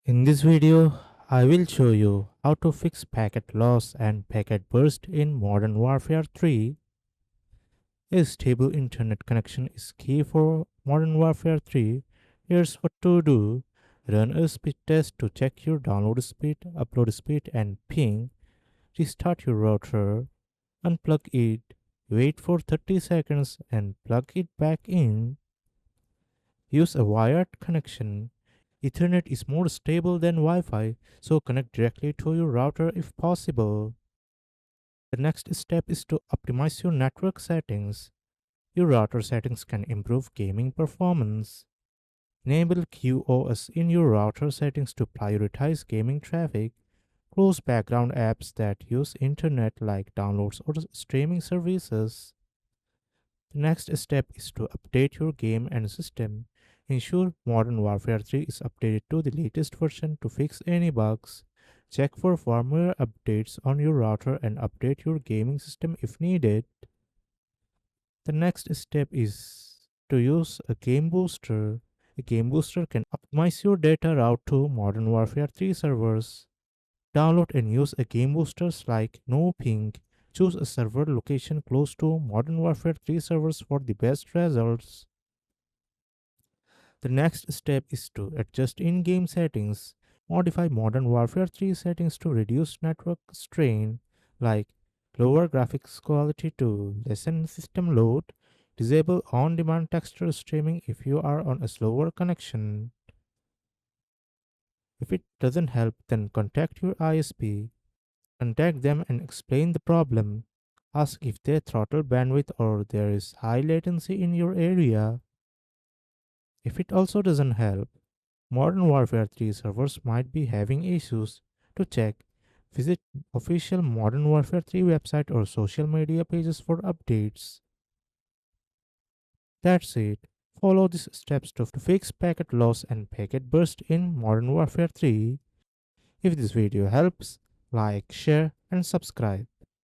In this video, I will show you how to fix packet loss and packet burst in Modern Warfare 3. A stable internet connection is key for Modern Warfare 3. Here's what to do. Run a speed test to check your download speed, upload speed and ping. Restart your router, unplug it, wait for 30 seconds and plug it back in. Use a wired connection. Ethernet is more stable than Wi-Fi, so connect directly to your router if possible. The next step is to optimize your network settings. Your router settings can improve gaming performance. Enable QoS in your router settings to prioritize gaming traffic. Close background apps that use internet like downloads or streaming services. The next step is to update your game and system. Ensure Modern Warfare 3 is updated to the latest version to fix any bugs. Check for firmware updates on your router and update your gaming system if needed. The next step is to use a game booster. A game booster can optimize your data route to Modern Warfare 3 servers. Download and use a game boosters like No Ping. Choose a server location close to Modern Warfare 3 servers for the best results. The next step is to adjust in-game settings. Modify Modern Warfare 3 settings to reduce network strain, like lower graphics quality to lessen system load. Disable on-demand texture streaming if you are on a slower connection. If it doesn't help, then contact your ISP. Contact them and explain the problem. Ask if they throttle bandwidth or there is high latency in your area. If it also doesn't help, Modern Warfare 3 servers might be having issues. To check, visit official Modern Warfare 3 website or social media pages for updates. That's it. Follow these steps to fix packet loss and packet burst in Modern Warfare 3. If this video helps, like, share, and subscribe.